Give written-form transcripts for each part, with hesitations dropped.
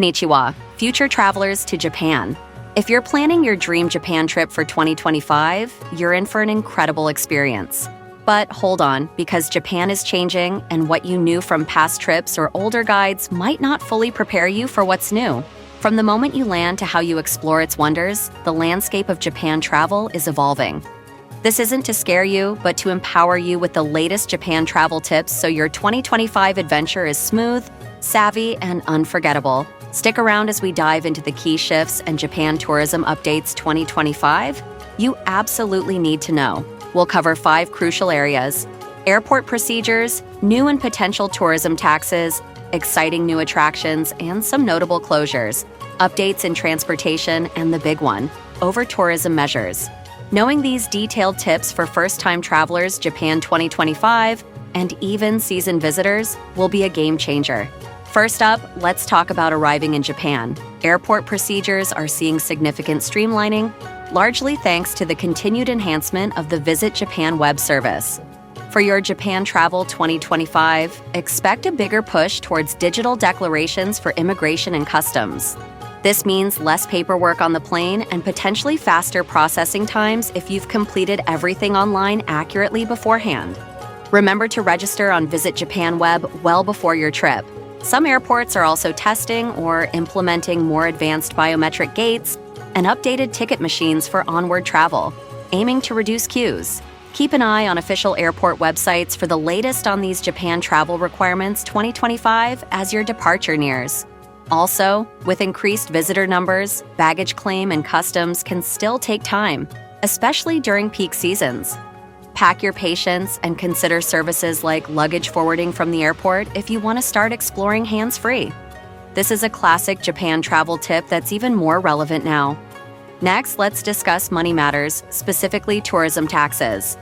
Konnichiwa, future travelers to Japan. If you're planning your dream Japan trip for 2025, you're in for an incredible experience. But hold on, because Japan is changing, and what you knew from past trips or older guides might not fully prepare you for what's new. From the moment you land to how you explore its wonders, the landscape of Japan travel is evolving. This isn't to scare you, but to empower you with the latest Japan travel tips so your 2025 adventure is smooth, savvy, and unforgettable. Stick around as we dive into the key shifts and Japan tourism updates 2025 you absolutely need to know. We'll cover 5 crucial areas: airport procedures, new and potential tourism taxes, exciting new attractions, and some notable closures, updates in transportation, and the big one, over-tourism measures. Knowing these detailed tips for first-time travelers Japan 2025 and even seasoned visitors will be a game changer. First up, let's talk about arriving in Japan. Airport procedures are seeing significant streamlining, largely thanks to the continued enhancement of the Visit Japan web service. For your Japan travel 2025, expect a bigger push towards digital declarations for immigration and customs. This means less paperwork on the plane and potentially faster processing times if you've completed everything online accurately beforehand. Remember to register on Visit Japan web well before your trip. Some airports are also testing or implementing more advanced biometric gates and updated ticket machines for onward travel, aiming to reduce queues. Keep an eye on official airport websites for the latest on these Japan travel requirements 2025 as your departure nears. Also, with increased visitor numbers, baggage claim and customs can still take time, especially during peak seasons. Pack your patience and consider services like luggage forwarding from the airport if you want to start exploring hands-free. This is a classic Japan travel tip that's even more relevant now. Next, let's discuss money matters, specifically tourism taxes.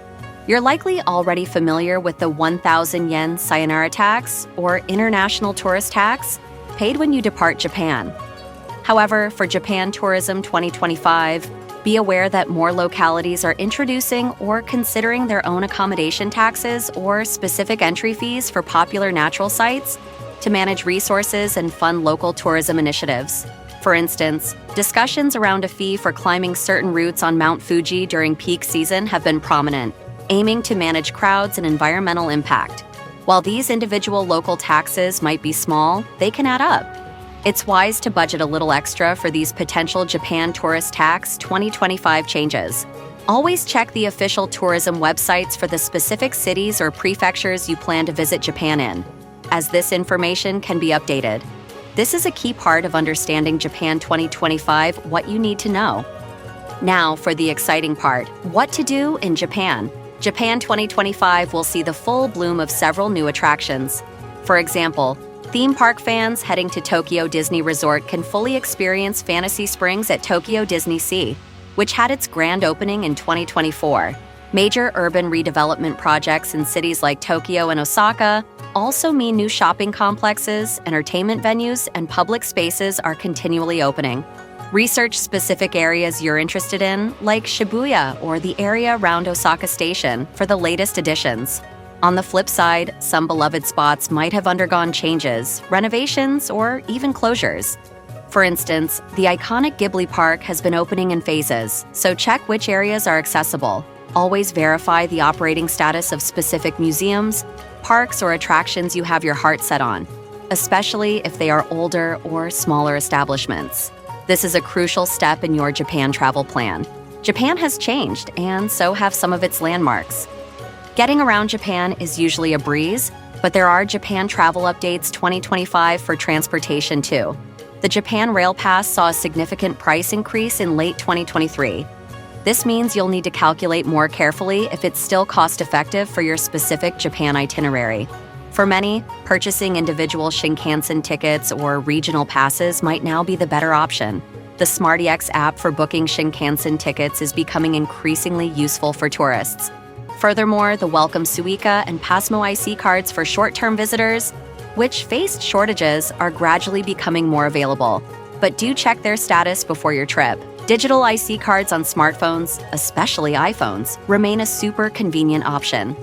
You're likely already familiar with the 1,000 yen sayonara tax, or international tourist tax, paid when you depart Japan. However, for Japan Tourism 2025, be aware that more localities are introducing or considering their own accommodation taxes or specific entry fees for popular natural sites to manage resources and fund local tourism initiatives. For instance, discussions around a fee for climbing certain routes on Mount Fuji during peak season have been prominent, aiming to manage crowds and environmental impact. While these individual local taxes might be small, they can add up. It's wise to budget a little extra for these potential Japan Tourist Tax 2025 changes. Always check the official tourism websites for the specific cities or prefectures you plan to visit Japan in, as this information can be updated. This is a key part of understanding Japan 2025, what you need to know. Now for the exciting part, what to do in Japan. Japan 2025 will see the full bloom of several new attractions. For example, theme park fans heading to Tokyo Disney Resort can fully experience Fantasy Springs at Tokyo Disney Sea, which had its grand opening in 2024. Major urban redevelopment projects in cities like Tokyo and Osaka also mean new shopping complexes, entertainment venues, and public spaces are continually opening. Research specific areas you're interested in, like Shibuya or the area around Osaka Station, for the latest additions. On the flip side, some beloved spots might have undergone changes, renovations, or even closures. For instance, the iconic Ghibli park has been opening in phases, so check which areas are accessible. Always verify the operating status of specific museums, parks, or attractions you have your heart set on, especially if they are older or smaller establishments. This is a crucial step in your Japan travel plan. Japan has changed, and so have some of its landmarks. Getting around Japan is usually a breeze, but there are Japan Travel Updates 2025 for transportation too. The Japan Rail Pass saw a significant price increase in late 2023. This means you'll need to calculate more carefully if it's still cost-effective for your specific Japan itinerary. For many, purchasing individual Shinkansen tickets or regional passes might now be the better option. The SmartyX app for booking Shinkansen tickets is becoming increasingly useful for tourists. Furthermore, the welcome Suica and Pasmo IC cards for short-term visitors, which faced shortages, are gradually becoming more available. But do check their status before your trip. Digital IC cards on smartphones, especially iPhones, remain a super convenient option.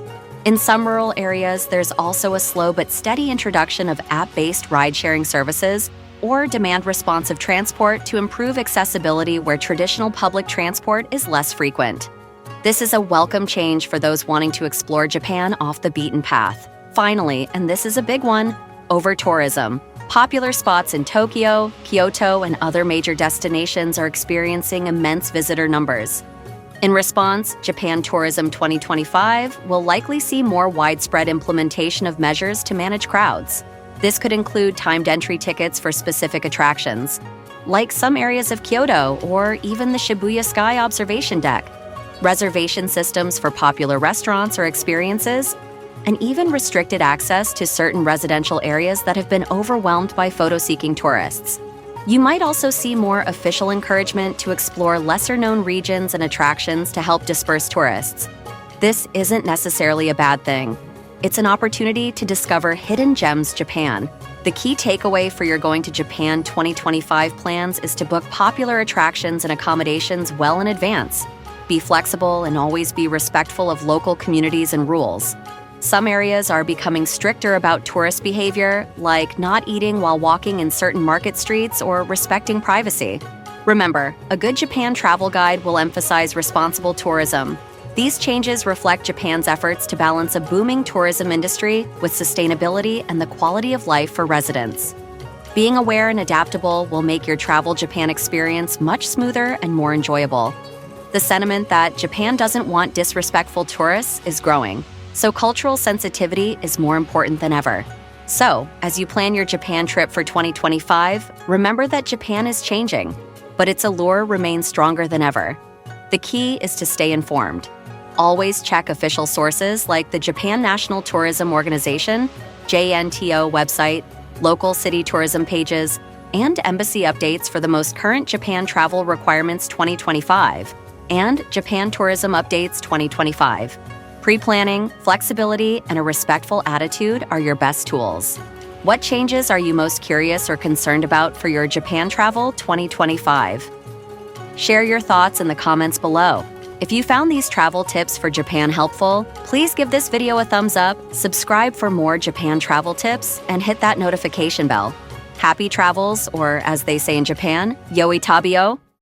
In some rural areas, there's also a slow but steady introduction of app-based ride-sharing services or demand responsive transport to improve accessibility where traditional public transport is less frequent. This is a welcome change for those wanting to explore Japan off the beaten path. Finally, and this is a big one, over-tourism. Popular spots in Tokyo, Kyoto, and other major destinations are experiencing immense visitor numbers. In response, Japan Tourism 2025 will likely see more widespread implementation of measures to manage crowds. This could include timed entry tickets for specific attractions, like some areas of Kyoto or even the Shibuya Sky Observation Deck, reservation systems for popular restaurants or experiences, and even restricted access to certain residential areas that have been overwhelmed by photo-seeking tourists. You might also see more official encouragement to explore lesser-known regions and attractions to help disperse tourists. This isn't necessarily a bad thing. It's an opportunity to discover hidden gems Japan. The key takeaway for your Going to Japan 2025 plans is to book popular attractions and accommodations well in advance. Be flexible and always be respectful of local communities and rules. Some areas are becoming stricter about tourist behavior, like not eating while walking in certain market streets or respecting privacy. Remember, a good Japan travel guide will emphasize responsible tourism. These changes reflect Japan's efforts to balance a booming tourism industry with sustainability and the quality of life for residents. Being aware and adaptable will make your travel Japan experience much smoother and more enjoyable. The sentiment that Japan doesn't want disrespectful tourists is growing, so cultural sensitivity is more important than ever. So, as you plan your Japan trip for 2025, remember that Japan is changing, but its allure remains stronger than ever. The key is to stay informed. Always check official sources like the Japan National Tourism Organization, JNTO website, local city tourism pages, and embassy updates for the most current Japan Travel Requirements 2025 and Japan Tourism Updates 2025. Pre-planning, flexibility, and a respectful attitude are your best tools. What changes are you most curious or concerned about for your Japan travel 2025? Share your thoughts in the comments below. If you found these travel tips for Japan helpful, please give this video a thumbs up, subscribe for more Japan travel tips, and hit that notification bell. Happy travels, or as they say in Japan, Yoi Tabio!